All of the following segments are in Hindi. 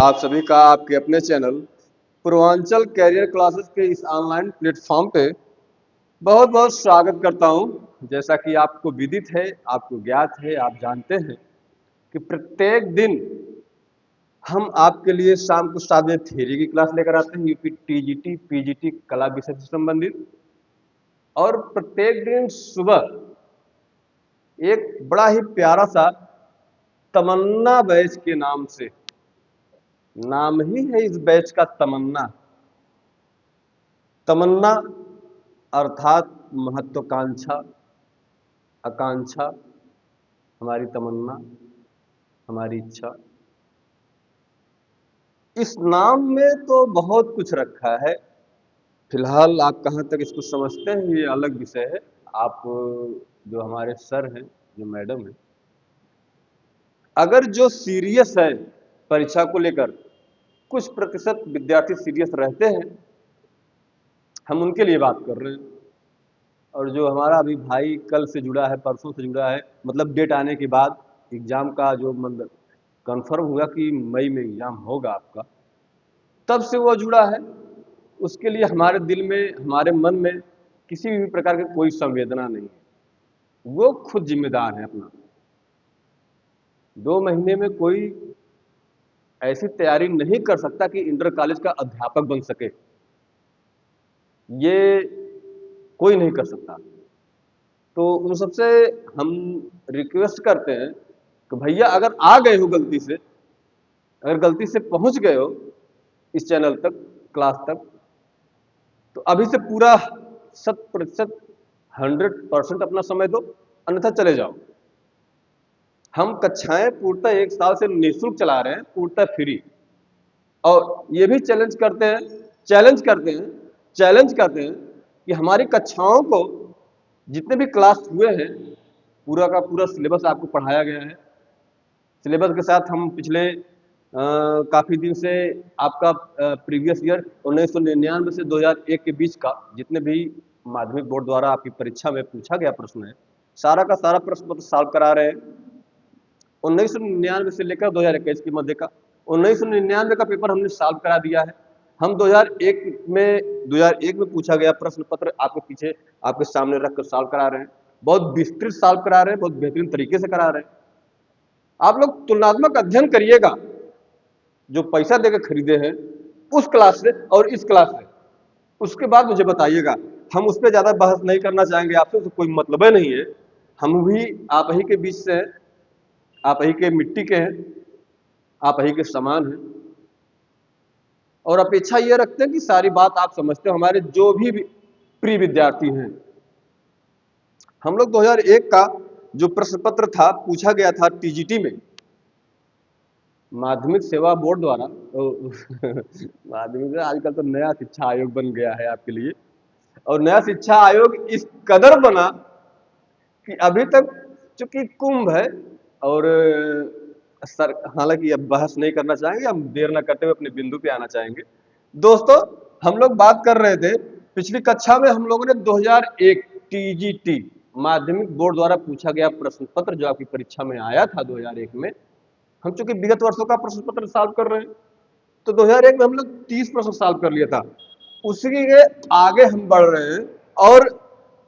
आप सभी का आपके अपने चैनल पूर्वांचल कैरियर क्लासेस के इस ऑनलाइन प्लेटफॉर्म पे बहुत बहुत स्वागत करता हूं। जैसा कि आपको विदित है, आपको ज्ञात है, आप जानते हैं कि प्रत्येक दिन हम आपके लिए शाम को 7 बजे थ्योरी की क्लास लेकर आते हैं, यूपी टीजीटी पीजीटी कला विषय से संबंधित। और प्रत्येक दिन सुबह एक बड़ा ही प्यारा सा तमन्ना बैच के नाम से, नाम ही है इस बैच का तमन्ना। तमन्ना अर्थात महत्वाकांक्षा, आकांक्षा, हमारी तमन्ना, हमारी इच्छा। इस नाम में तो बहुत कुछ रखा है। फिलहाल आप कहाँ तक इसको समझते हैं ये अलग विषय है। आप जो हमारे सर हैं, जो मैडम हैं, अगर जो सीरियस है परीक्षा को लेकर, कुछ प्रतिशत विद्यार्थी सीरियस रहते हैं, हम उनके लिए बात कर रहे हैं। और जो हमारा अभी भाई कल से जुड़ा है, परसों से जुड़ा है, मतलब डेट आने के बाद एग्जाम का जो मतलब कंफर्म हुआ कि मई में एग्जाम होगा आपका, तब से वो जुड़ा है। उसके लिए हमारे दिल में, हमारे मन में किसी भी प्रकार की कोई संवेदना नहीं है। वो खुद जिम्मेदार है अपना। 2 महीने में कोई ऐसी तैयारी नहीं कर सकता कि इंटर कॉलेज का अध्यापक बन सके। ये कोई नहीं कर सकता। तो उन सबसे हम रिक्वेस्ट करते हैं कि भैया अगर आ गए हो गलती से, अगर गलती से पहुंच गए हो इस चैनल तक, क्लास तक, तो अभी से पूरा 100%, 100% अपना समय दो, अन्यथा चले जाओ। हम कक्षाएं पूर्णतः 1 साल से निःशुल्क चला रहे हैं, पूर्णतः फ्री। और ये भी चैलेंज करते हैं, चैलेंज करते हैं कि हमारी कक्षाओं को जितने भी क्लास हुए हैं, पूरा का पूरा सिलेबस आपको पढ़ाया गया है। सिलेबस के साथ हम पिछले काफ़ी दिन से आपका प्रीवियस ईयर 1999 से 2001 के बीच का जितने भी माध्यमिक बोर्ड द्वारा आपकी परीक्षा में पूछा गया प्रश्न है, सारा का सारा प्रश्न पत्र सॉल्व करा रहे हैं। 1999 से लेकर 2021 के मध्य का 1999 का पेपर हमने सॉल्व करा दिया है। हम 2001 में पूछा गया प्रश्न पत्र आपके पीछे, आपके सामने रखकर सॉल्व करा रहे हैं। बहुत विस्तृत सॉल्व करा रहे हैं, बहुत बेहतरीन तरीके से करा रहे हैं। आप लोग तुलनात्मक अध्ययन करिएगा, जो पैसा देकर खरीदे हैं उस क्लास से और इस क्लास से, उसके बाद मुझे बताइएगा। हम उस पर ज्यादा बहस नहीं करना चाहेंगे आपसे, तो कोई मतलब नहीं है। हम भी आप ही के बीच से हैं, आप ही के मिट्टी के हैं, आप ही के समान हैं। और अपेक्षा ये रखते हैं कि सारी बात आप समझते हो। हमारे जो भी प्रिय विद्यार्थी हैं, हम लोग 2001 का जो प्रश्न पत्र था, पूछा गया था टीजीटी में, माध्यमिक सेवा बोर्ड द्वारा। माध्यमिक, आजकल तो नया शिक्षा आयोग बन गया है आपके लिए। और नया शिक्षा आयोग इस कदर बना कि अभी तक चूंकि कुंभ है, और सर, हालांकि अब बहस नहीं करना चाहेंगे, हम देर न करते हुए अपने बिंदु पे आना चाहेंगे। दोस्तों, हम लोग बात कर रहे थे, पिछली कक्षा में हम लोगों ने 2001 टीजीटी माध्यमिक बोर्ड द्वारा पूछा गया प्रश्न पत्र जो आपकी परीक्षा में आया था 2001 में, हम चूंकि विगत वर्षों का प्रश्न पत्र सॉल्व कर रहे हैं, तो 2001 में हम लोग 30 प्रश्न सॉल्व कर लिया था। उसी के आगे हम बढ़ रहे हैं और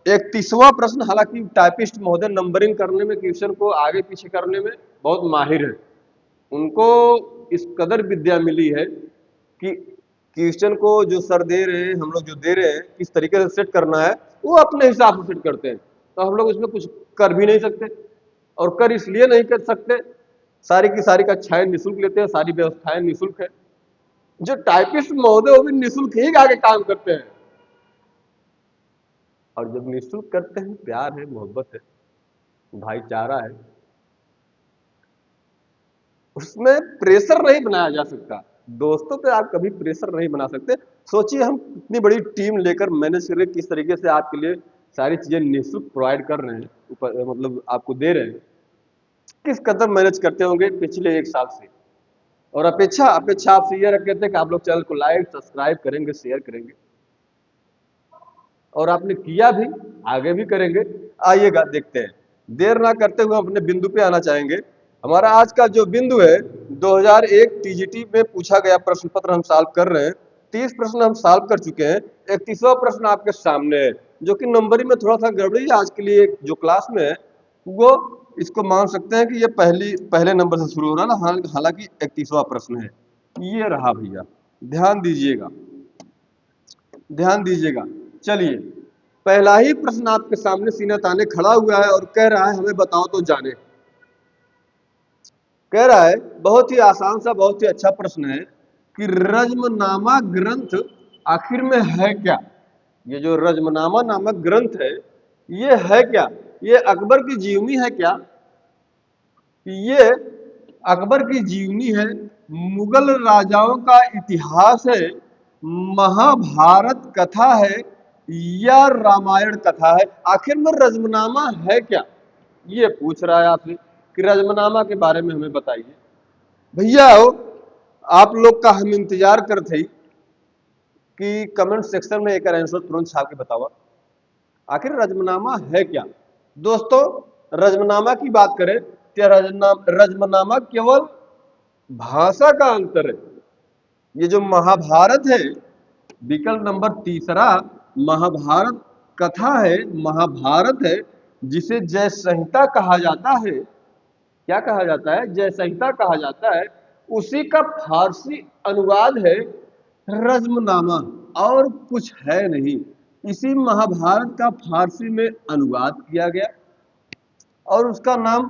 31वां प्रश्न, हालांकि टाइपिस्ट महोदय नंबरिंग करने में, क्वेश्चन को आगे पीछे करने में बहुत माहिर है। उनको इस कदर विद्या मिली है कि क्वेश्चन को जो सर दे रहे हैं, हम लोग जो दे रहे हैं, किस तरीके से सेट करना है, वो अपने हिसाब से सेट करते हैं। तो हम लोग इसमें कुछ कर भी नहीं सकते, और कर इसलिए नहीं कर सकते, सारी की सारी कक्षाएं निःशुल्क लेते हैं, सारी व्यवस्थाएं निःशुल्क है। जो टाइपिस्ट महोदय वो भी निःशुल्क ही आगे काम करते हैं। और जब निःशुल्क करते हैं, प्यार है, मोहब्बत है, भाईचारा है, उसमें प्रेशर नहीं बनाया जा सकता। दोस्तों पे आप कभी प्रेशर नहीं बना सकते। सोचिए, हम इतनी बड़ी टीम लेकर मैनेज कर रहे, किस तरीके से आपके लिए सारी चीजें निःशुल्क प्रोवाइड कर रहे हैं, मतलब आपको दे रहे हैं, किस कदर मैनेज करते होंगे पिछले 1 साल से। और अपेक्षा अपेक्षा आपसे ये रखते थे कि आप लोग चैनल को लाइक सब्सक्राइब करेंगे, शेयर करेंगे, और आपने किया भी, आगे भी करेंगे। आइएगा देखते हैं, देर ना करते हुए अपने बिंदु पे आना चाहेंगे। हमारा आज का जो बिंदु है 2001 टीजीटी में पूछा गया प्रश्न पत्र हम सॉल्व कर रहे हैं। 30 प्रश्न हम सॉल्व कर चुके हैं। 31वां प्रश्न आपके सामने है, जो कि नंबरिंग में थोड़ा सा गड़बड़ी है आज के लिए जो क्लास में है, वो इसको मान सकते हैं कि ये पहले नंबर से शुरू हो रहा है ना, हालांकि 31वां प्रश्न है। ये रहा भैया, ध्यान दीजिएगा, ध्यान दीजिएगा। चलिए, पहला ही प्रश्न आपके सामने सीना ताने खड़ा हुआ है और कह रहा है हमें बताओ तो जाने। कह रहा है, बहुत ही आसान सा, बहुत ही अच्छा प्रश्न है कि रज्मनामा ग्रंथ आखिर में है क्या। ये जो रज्मनामा नामक ग्रंथ ये है क्या? ये अकबर की जीवनी है क्या? ये अकबर की जीवनी है, मुगल राजाओं का इतिहास है, महाभारत कथा है, या रामायण कथा है? आखिर में रज्मनामा है क्या, ये पूछ रहा है आपसे कि रज्मनामा के बारे में हमें बताइए। भैया आप लोग का हम इंतजार करते ही कि कमेंट सेक्शन में एक आंसर तुरंत छाप के बताओ आखिर रज्मनामा है क्या। दोस्तों, रज्मनामा की बात करें तो रज्मनामा केवल भाषा का अंतर है। ये जो महाभारत है, विकल्प नंबर तीसरा, महाभारत कथा है, महाभारत है, जिसे जय संहिता कहा जाता है। क्या कहा जाता है? जय संहिता कहा जाता है। उसी का फारसी अनुवाद है रज्मनामा, और कुछ है नहीं। इसी महाभारत का फारसी में अनुवाद किया गया और उसका नाम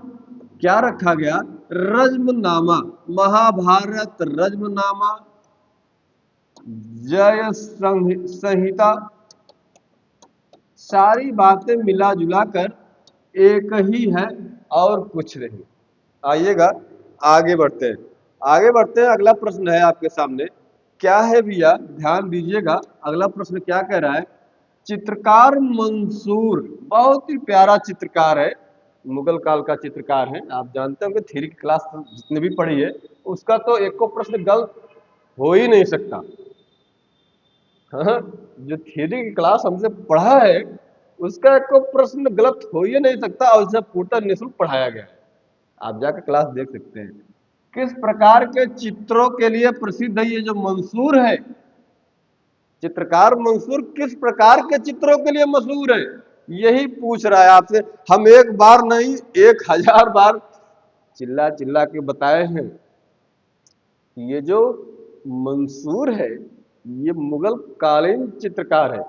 क्या रखा गया? रज्मनामा। महाभारत रज्मनामा, जय संहिता, सारी बातें मिला जुला कर एक ही है और कुछ नहीं। आइएगा, आगे बढ़ते हैं, आगे बढ़ते हैं। अगला प्रश्न है आपके सामने, क्या है भैया, ध्यान दीजिएगा। अगला प्रश्न क्या कह रहा है? चित्रकार मंसूर बहुत ही प्यारा चित्रकार है, मुगल काल का चित्रकार है। आप जानते होंगे, थ्योरी की क्लास जितनी भी पढ़ी है उसका तो एक को प्रश्न गलत हो ही नहीं सकता। हाँ, जो थ्योरी की क्लास हमसे पढ़ा है उसका एक को प्रश्न गलत हो ही नहीं सकता, और उसे पूर्ण निःशुल्क पढ़ाया गया है। आप जाकर क्लास देख सकते हैं। किस प्रकार के चित्रों के लिए प्रसिद्ध है ये जो मंसूर है? चित्रकार मंसूर किस प्रकार के चित्रों के लिए मशहूर है, यही पूछ रहा है आपसे। हम एक बार नहीं 1000 बार चिल्ला चिल्ला के बताए हैं। ये जो मंसूर है ये मुगल कालीन चित्रकार है।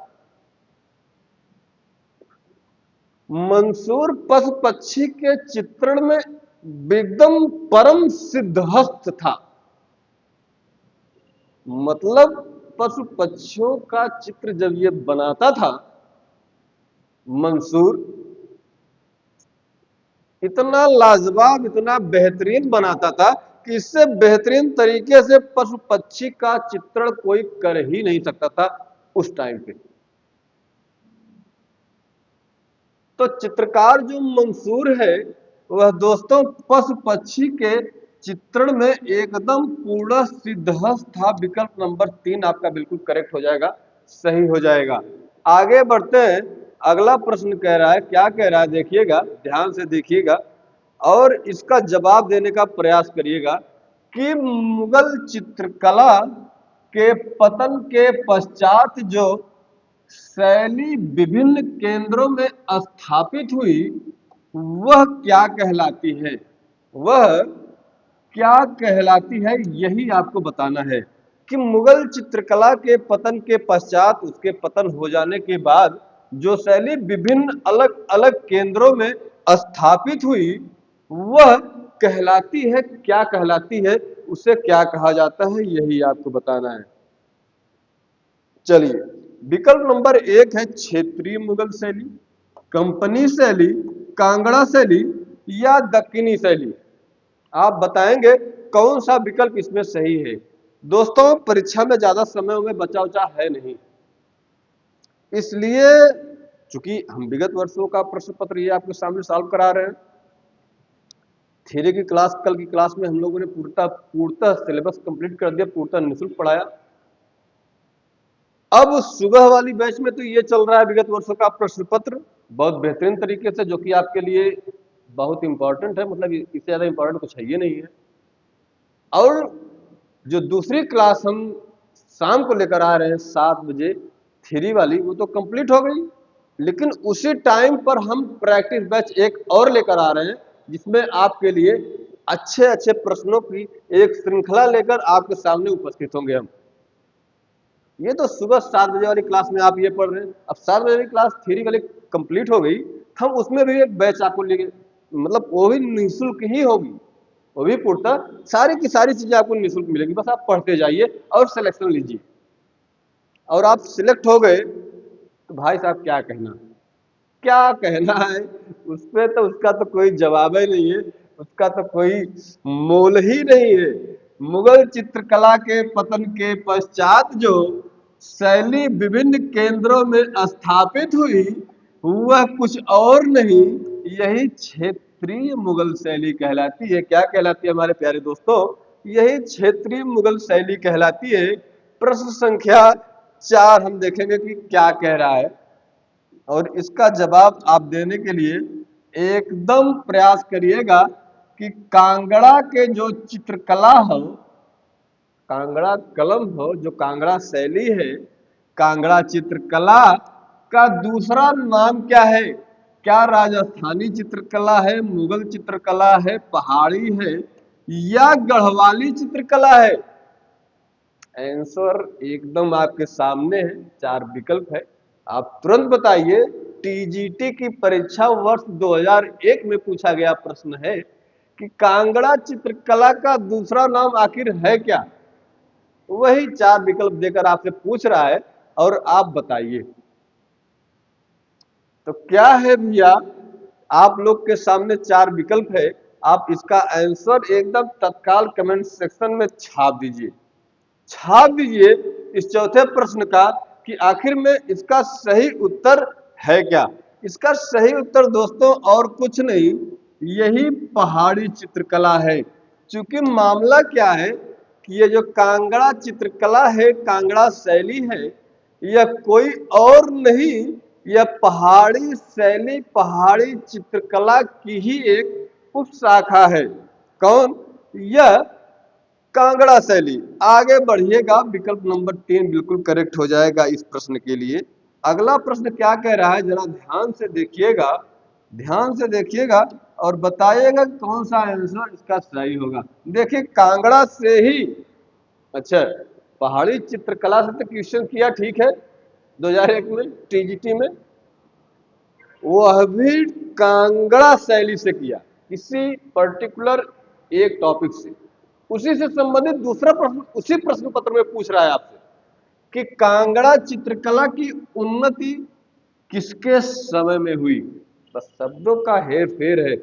मंसूर पशु पक्षी के चित्रण में एकदम परम सिद्धहस्त था। मतलब पशु पक्षियों का चित्र जब ये बनाता था मंसूर, इतना लाजवाब, इतना बेहतरीन बनाता था कि इससे बेहतरीन तरीके से पशु पक्षी का चित्रण कोई कर ही नहीं सकता था उस टाइम पे। तो चित्रकार जो मंसूर है वह दोस्तों पशु पक्षी के चित्रण में एकदम पूर्ण सिद्धहस्त था। विकल्प नंबर 3 आपका बिल्कुल करेक्ट हो जाएगा, सही हो जाएगा। आगे बढ़ते हैं। अगला प्रश्न कह रहा है, क्या कह रहा है देखिएगा, ध्यान से देखिएगा और इसका जवाब देने का प्रयास करिएगा कि मुगल चित्रकला के पतन के पश्चात जो शैली विभिन्न केंद्रों में स्थापित हुई वह क्या कहलाती है? वह क्या कहलाती है, यही आपको बताना है कि मुगल चित्रकला के पतन के पश्चात, उसके पतन हो जाने के बाद जो शैली विभिन्न अलग अलग केंद्रों में स्थापित हुई वह कहलाती है, क्या कहलाती है, उसे क्या कहा जाता है, यही आपको बताना है। चलिए, विकल्प नंबर 1 है क्षेत्रीय मुगल शैली, कंपनी शैली, कांगड़ा शैली या दक्कनी शैली। आप बताएंगे कौन सा विकल्प इसमें सही है। दोस्तों, परीक्षा में ज्यादा समय में बचा उचा है नहीं, इसलिए चूंकि हम विगत वर्षों का प्रश्न पत्र ये आपके सामने सॉल्व करा रहे हैं। थ्योरी की क्लास, कल की क्लास में हम लोगों ने पूर्णतः सिलेबस कंप्लीट कर दिया, पूर्णतः निःशुल्क पढ़ाया। अब सुबह वाली बैच में तो ये चल रहा है विगत वर्षों का प्रश्न पत्र बहुत बेहतरीन तरीके से, जो कि आपके लिए बहुत इंपॉर्टेंट है। मतलब इससे ज्यादा इंपॉर्टेंट कुछ है ये नहीं है। और जो दूसरी क्लास हम शाम को लेकर आ रहे हैं 7 बजे थ्री वाली, वो तो कंप्लीट हो गई। लेकिन उसी टाइम पर हम प्रैक्टिस बैच एक और लेकर आ रहे हैं, जिसमें आपके लिए अच्छे अच्छे प्रश्नों की एक श्रृंखला लेकर आपके सामने उपस्थित होंगे हम। ये तो सुबह 7 बजे वाली क्लास में आप ये पढ़ रहे हैं, अब 7 बजे वाली क्लास थ्योरी वाली कंप्लीट हो गई, हम उसमें भी एक बैच आपको लेंगे, मतलब वो भी निःशुल्क ही होगी, वो भी पूर्णतः सारी की सारी चीजें आपको निःशुल्क मिलेगी, बस आप पढ़ते जाइए और सिलेक्शन लीजिए। और आप सिलेक्ट हो गए तो भाई साहब क्या कहना, क्या कहना है उस पे, तो उसका तो कोई जवाब ही नहीं है, उसका तो कोई मोल ही नहीं है। मुगल चित्रकला के पतन के पश्चात जो शैली विभिन्न केंद्रों में स्थापित हुई, वह कुछ और नहीं, यही क्षेत्रीय मुगल शैली कहलाती है। क्या कहलाती है हमारे प्यारे दोस्तों? यही क्षेत्रीय मुगल शैली कहलाती है। प्रश्न संख्या 4 हम देखेंगे कि क्या कह रहा है, और इसका जवाब आप देने के लिए एकदम प्रयास करिएगा कि कांगड़ा के जो चित्रकला हो, कांगड़ा कलम हो, जो कांगड़ा शैली है, कांगड़ा चित्रकला का दूसरा नाम क्या है? क्या राजस्थानी चित्रकला है, मुगल चित्रकला है, पहाड़ी है, या गढ़वाली चित्रकला है? आंसर एकदम आपके सामने है, 4 विकल्प है, आप तुरंत बताइए। टीजीटी की परीक्षा वर्ष 2001 में पूछा गया प्रश्न है कि कांगड़ा चित्रकला का दूसरा नाम आखिर है क्या? वही 4 विकल्प देकर आपसे पूछ रहा है और आप बताइए। तो क्या है भैया, आप लोग के सामने 4 विकल्प है, आप इसका आंसर एकदम तत्काल कमेंट सेक्शन में छाप दीजिए, छाप दीजिए इस चौथे प्रश्न का कि आखिर में इसका सही उत्तर है क्या। इसका सही उत्तर दोस्तों और कुछ नहीं, यही पहाड़ी चित्रकला है। क्योंकि मामला क्या है कि ये जो कांगड़ा चित्रकला है, कांगड़ा शैली है, यह कोई और नहीं, यह पहाड़ी शैली, पहाड़ी चित्रकला की ही एक उपशाखा है। कौन? यह कांगड़ा शैली। आगे बढ़िएगा, विकल्प नंबर 3 बिल्कुल करेक्ट हो जाएगा इस प्रश्न के लिए। अगला प्रश्न क्या कह रहा है, जरा ध्यान से देखिएगा, ध्यान से देखिएगा और बताइएगा कौन सा आंसर इसका सही होगा। देखिए कांगड़ा से ही, अच्छा पहाड़ी चित्रकला से तो क्वेश्चन किया, ठीक है, 2001 में टीजीटी में, वह भी कांगड़ा शैली से किया, किसी पर्टिकुलर एक टॉपिक से, उसी से संबंधित दूसरा प्रश्न उसी प्रश्न पत्र में पूछ रहा है आपसे कि कांगड़ा चित्रकला की उन्नति किसके समय में हुई। बस शब्दों का हेर फेर है,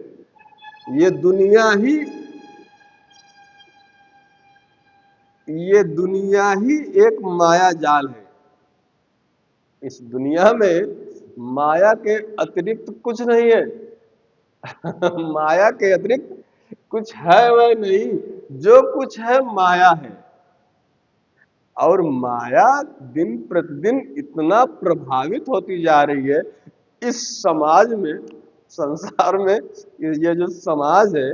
ये दुनिया ही, ये दुनिया ही एक माया जाल है। इस दुनिया में माया के अतिरिक्त कुछ नहीं है। माया के अतिरिक्त कुछ है वह नहीं, जो कुछ है माया है। और माया दिन प्रतिदिन इतना प्रभावित होती जा रही है इस समाज में, संसार में, ये जो समाज है,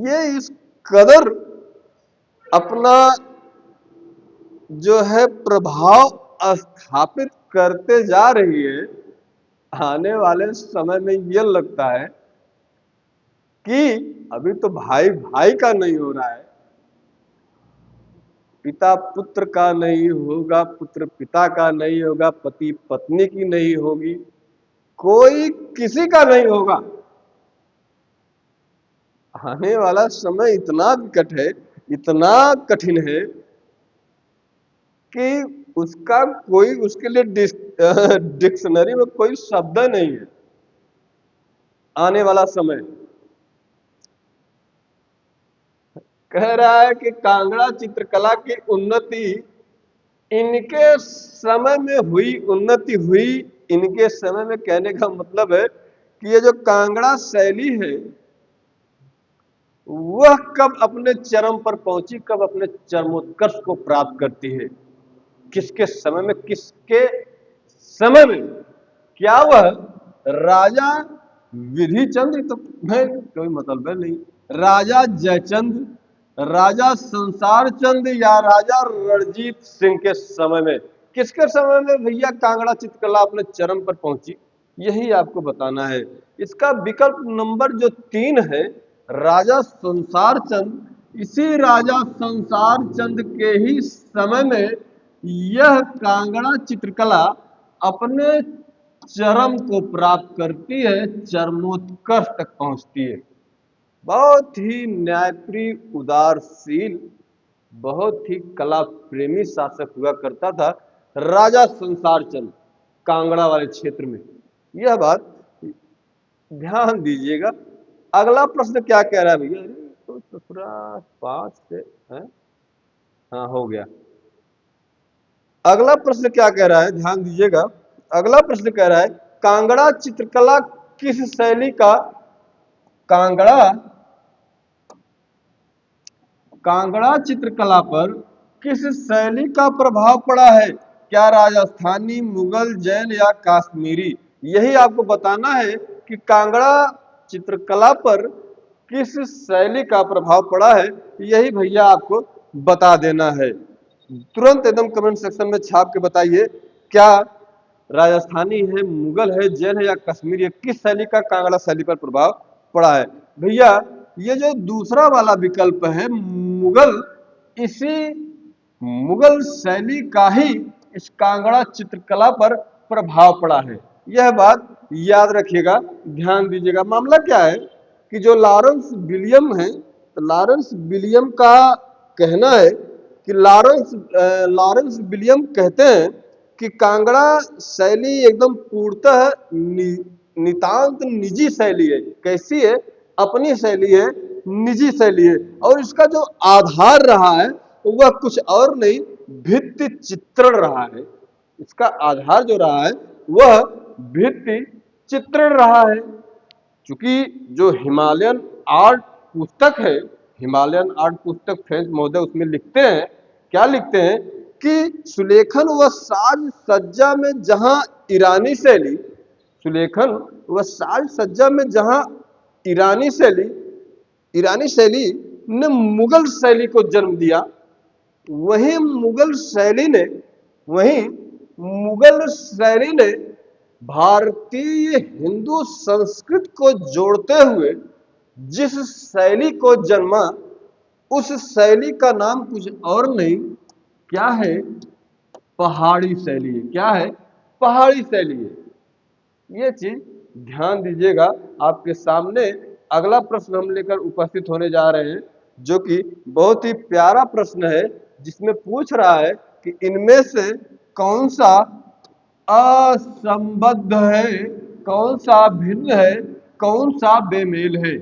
ये इस कदर अपना जो है प्रभाव स्थापित करते जा रही है, आने वाले समय में ये लगता है कि अभी तो भाई भाई का नहीं हो रहा है, पिता पुत्र का नहीं होगा, पुत्र पिता का नहीं होगा, पति पत्नी की नहीं होगी, कोई किसी का नहीं होगा। आने वाला समय इतना विकट है, इतना कठिन है कि उसका कोई, उसके लिए डिक्शनरी में कोई शब्द नहीं है। आने वाला समय कह रहा है कि कांगड़ा चित्रकला की उन्नति इनके समय में हुई, उन्नति हुई इनके समय में, कहने का मतलब है कि ये जो कांगड़ा शैली है वह कब अपने चरम पर पहुंची, कब अपने चरमोत्कर्ष को प्राप्त करती है, किसके समय में, किसके समय में? क्या वह राजा विधि चंद्र, तो मैं कोई मतलब है नहीं, राजा जयचंद, राजा संसार चंद या राजा रणजीत सिंह के समय में? किसके समय में भैया कांगड़ा चित्रकला अपने चरम पर पहुंची, यही आपको बताना है। इसका विकल्प नंबर जो 3 है, राजा संसार चंद, इसी राजा संसार चंद के ही समय में यह कांगड़ा चित्रकला अपने चरम को प्राप्त करती है, चरमोत्कर्ष तक पहुंचती है। बहुत ही न्यायप्रिय, उदारशील, बहुत ही कला प्रेमी शासक हुआ करता था राजा संसार चंद, कांगड़ा वाले क्षेत्र में। यह बात ध्यान दीजिएगा। अगला प्रश्न क्या कह रहा है भैया? अरे तो ससुरा 5 से है, हाँ हो गया। अगला प्रश्न क्या कह रहा है, ध्यान दीजिएगा। अगला प्रश्न कह रहा है, कांगड़ा चित्रकला किस शैली का, कांगड़ा कांगड़ा चित्रकला पर किस शैली का प्रभाव पड़ा है? क्या राजस्थानी, मुगल, जैन या काश्मीरी? यही आपको बताना है कि कांगड़ा चित्रकला पर किस शैली का प्रभाव पड़ा है, यही भैया आपको बता देना है। तुरंत एकदम कमेंट सेक्शन में छाप के बताइए, क्या राजस्थानी है, मुगल है, जैन है या कश्मीरी है, किस शैली का कांगड़ा शैली पर प्रभाव पड़ा है? भैया ये जो दूसरा वाला विकल्प है मुगल, इसी मुगल शैली का ही इस कांगड़ा चित्रकला पर प्रभाव पड़ा है। यह बात याद रखिएगा, ध्यान दीजिएगा। मामला क्या है कि जो लॉरेंस विलियम है, तो लॉरेंस विलियम का कहना है कि लॉरेंस विलियम कहते हैं कि कांगड़ा शैली एकदम पूर्णतः नितांत निजी शैली है। कैसी है? अपनी शैली है, निजी शैली है। और इसका जो आधार रहा है वह कुछ और नहीं, भित्ति चित्रण रहा है। इसका आधार जो रहा है वह भित्ति चित्रण रहा है। क्योंकि जो हिमालयन आर्ट पुस्तक है, हिमालयन आर्ट पुस्तक फ्रेंच महोदय उसमें लिखते हैं, क्या लिखते हैं कि सुलेखन व साज सज्जा में जहां ईरानी शैली, सुलेखन व साज सज्जा में जहां ईरानी शैली ईरानी शैली ने मुगल शैली को जन्म दिया, वहीं मुगल शैली ने भारतीय हिंदू संस्कृति को जोड़ते हुए जिस शैली को जन्मा, उस शैली का नाम कुछ और नहीं, क्या है? पहाड़ी शैली है। क्या है? पहाड़ी शैली है। ये चीज ध्यान दीजिएगा। आपके सामने अगला प्रश्न हम लेकर उपस्थित होने जा रहे हैं, जो कि बहुत ही प्यारा प्रश्न है, जिसमें पूछ रहा है कि इनमें से कौन सा असंबद्ध है, कौन सा भिन्न है, कौन सा बेमेल है?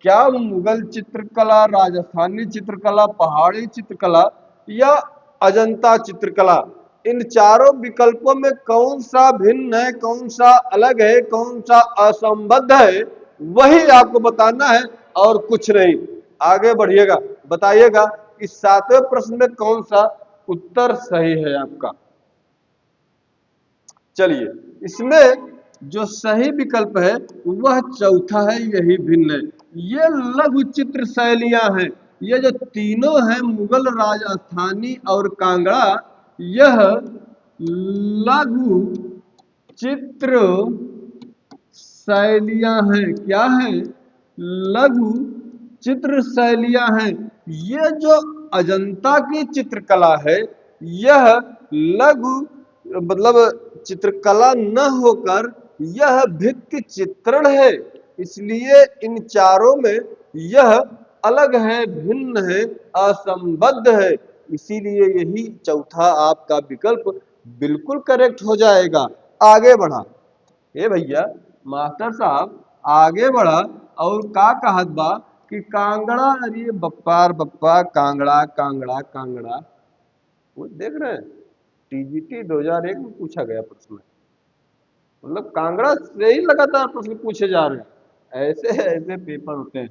क्या मुगल चित्रकला, राजस्थानी चित्रकला, पहाड़ी चित्रकला या अजंता चित्रकला, इन चारों विकल्पों में कौन सा भिन्न है, कौन सा अलग है, कौन सा असंबद्ध है, वही आपको बताना है और कुछ नहीं। आगे बढ़िएगा, बताइएगा इस 7वें प्रश्न में कौन सा उत्तर सही है आपका। चलिए, इसमें जो सही विकल्प है वह चौथा है, यही भिन्न है। ये लघु चित्र शैलियां हैं। ये जो तीनों हैं, मुगल, राजस्थानी और कांगड़ा, यह लघु चित्र शैलियां हैं। क्या है? लघु चित्र शैलियां हैं। ये जो अजंता की चित्रकला है, यह लघु मतलब चित्रकला न होकर यह भित्ति चित्रण है। इसलिए इन चारों में यह अलग है, भिन्न है, असंबद्ध है। इसीलिए यही चौथा आपका विकल्प बिल्कुल करेक्ट हो जाएगा। आगे बढ़ा ए भैया, मास्टर साहब आगे बढ़ा और का कहत बा कि कांगड़ा, अरे बप्पा बप्पा, कांगड़ा कांगड़ा कांगड़ा, वो देख रहे हैं टीजीटी 2001 में पूछा गया प्रश्न, मतलब कांगड़ा से ही लगातार प्रश्न पूछे जा रहे हैं। ऐसे ऐसे पेपर होते हैं।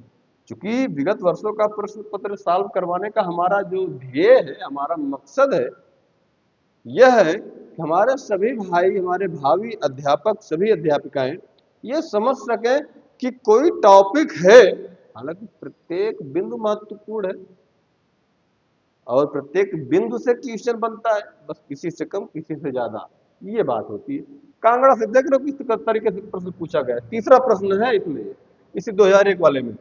चूंकि विगत वर्षों का प्रश्न पत्र सॉल्व करवाने का हमारा जो ध्येय है, हमारा मकसद है, यह है कि हमारे सभी भाई, हमारे भावी अध्यापक, सभी अध्यापिकाएं ये समझ सकें कि कोई टॉपिक है, हालांकि प्रत्येक बिंदु महत्वपूर्ण है, और प्रत्येक बिंदु से क्वेश्चन बनता है, बस किसी से कम किसी से ज्यादा, ये बात होती है। कांगड़ा से देख रहे हो किस तरीके से प्रश्न पूछा गया है। तीसरा प्रश्न है इसमें, इसी 2001 वाले में,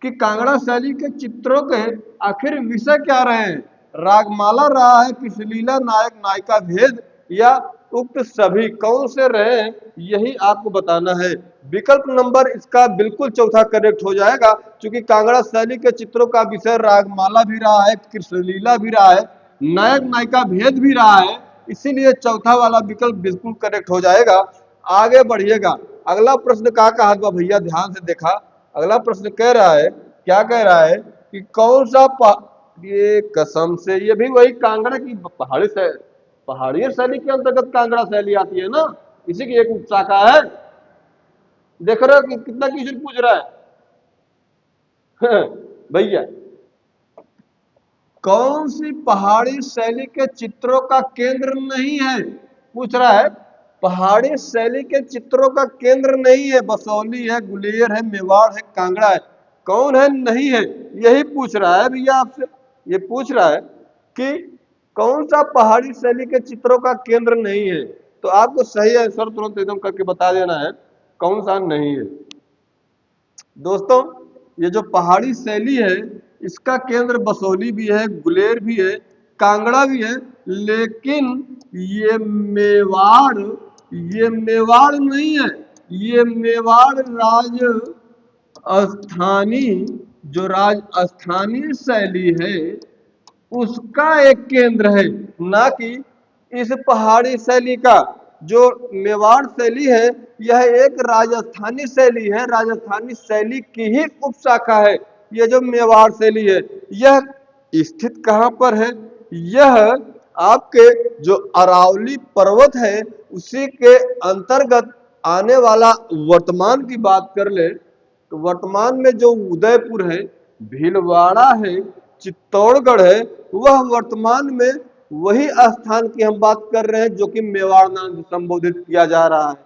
कि कांगड़ा शैली के चित्रों के आखिर विषय क्या रहे हैं? रागमाला रहा है, कृष्णलीला, नायक नायिका भेद, या उक्त सभी? कौन से रहे हैं यही आपको बताना है। विकल्प नंबर इसका बिल्कुल चौथा करेक्ट हो जाएगा, क्योंकि कांगड़ा शैली के चित्रों का विषय रागमाला भी रहा है, कृष्णलीला भी रहा है, नायक नायिका भेद भी रहा है, इसीलिए चौथा वाला विकल्प बिल्कुल करेक्ट हो जाएगा। आगे बढ़िएगा, अगला प्रश्न कहाँ कहा हुआ भैया, ध्यान से देखा। अगला प्रश्न कह रहा है, क्या कह रहा है कि कौन सा ये कसम से, ये भी वही कांगड़ा की पहाड़ी शैली के अंतर्गत कांगड़ा शैली आती है ना, इसी की एक उपशाखा है। देख रहे हो कि कितना क्वेश्चन पूछ रहा है भैया। कौन सी पहाड़ी शैली के चित्रों का केंद्र नहीं है, पूछ रहा है। पहाड़ी शैली के चित्रों का केंद्र नहीं है, बसौली है, गुलेर है, मेवाड़ है, कांगड़ा है, कौन है नहीं है, यही पूछ रहा है भैया आपसे। ये पूछ रहा है कि कौन सा पहाड़ी शैली के चित्रों का केंद्र नहीं है, तो आपको सही आंसर तुरंत एकदम करके बता देना है कौन सा नहीं है। दोस्तों, ये जो पहाड़ी शैली है इसका केंद्र बसौली भी है, गुलेर भी है, कांगड़ा भी है, लेकिन ये मेवाड़ ये मेवाड़ नहीं है। ये मेवाड़ राजस्थानी, जो राजस्थानी शैली है उसका एक केंद्र है, ना कि इस पहाड़ी शैली का। जो मेवाड़ शैली है यह एक राजस्थानी शैली है, राजस्थानी शैली की ही उपशाखा है। यह जो मेवाड़ शैली है यह स्थित कहाँ पर है? यह आपके जो अरावली पर्वत है उसी के अंतर्गत आने वाला, वर्तमान की बात कर ले तो वर्तमान में जो उदयपुर है, भीलवाड़ा है, चित्तौड़गढ़ है, वह वर्तमान में वही स्थान की हम बात कर रहे हैं जो कि मेवाड़ नाम से संबोधित किया जा रहा है।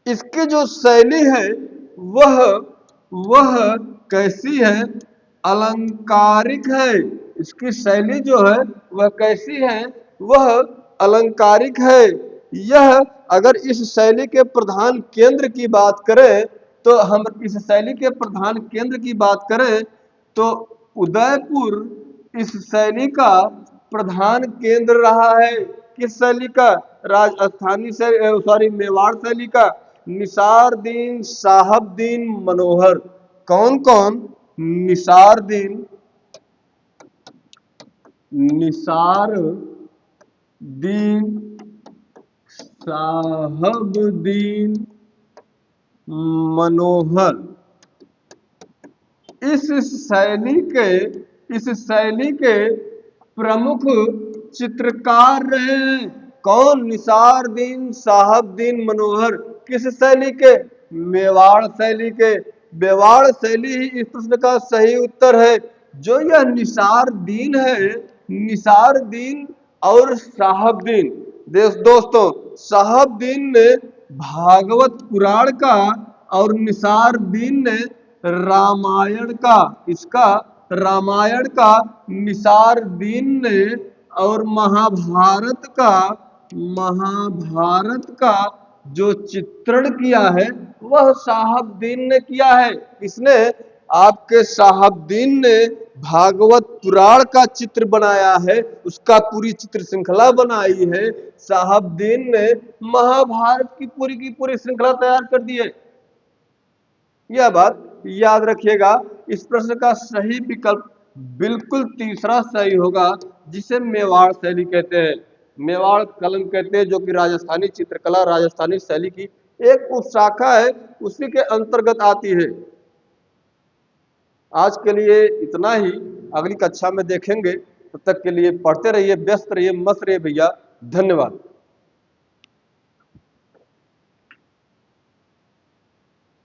इसकी जो शैली है वह वह कैसी है? अलंकारिक है। इसकी शैली जो है वह कैसी है? वह अलंकारिक है। यह, अगर इस शैली के प्रधान केंद्र की बात करें तो हम इस शैली के प्रधान केंद्र की बात करें तो उदयपुर इस शैली का प्रधान केंद्र रहा है। किस शैली का? राजस्थानी शैली, सॉरी, मेवाड़ शैली का। निसारदीन, साहबदीन, मनोहर। कौन कौन? निसारदीन, निसारदीन, साहबदीन, मनोहर। इस शैली के प्रमुख चित्रकार रहे हैं। कौन? निसारदीन, साहबदीन, मनोहर। किस शैली के? मेवाड़ शैली के। मेवाड़ शैली ही इस प्रश्न का सही उत्तर है। जो यह निसारदीन है, निसारदीन और साहबदीन, दोस्तों, साहबदीन ने भागवत पुराण का और निसारदीन ने रामायण का। इसका रामायण का निसारदीन ने, और महाभारत का जो चित्रण किया है वह साहबदीन ने किया है। किसने? आपके साहबदीन ने भागवत पुराण का चित्र बनाया है, उसका पूरी चित्र श्रृंखला बनाई है। साहबदीन ने महाभारत की पूरी श्रृंखला तैयार कर दी है। यह बात याद रखिएगा। इस प्रश्न का सही विकल्प बिल्कुल तीसरा सही होगा, जिसे मेवाड़ शैली कहते हैं। मेवाड़ कलम कहते हैं, जो कि राजस्थानी चित्रकला, राजस्थानी शैली की एक उपशाखा है, उसी के अंतर्गत आती है। आज के लिए इतना ही, अगली कक्षा में देखेंगे। तब तक के लिए पढ़ते रहिए, व्यस्त रहिए, मस्त रहिए भैया। धन्यवाद।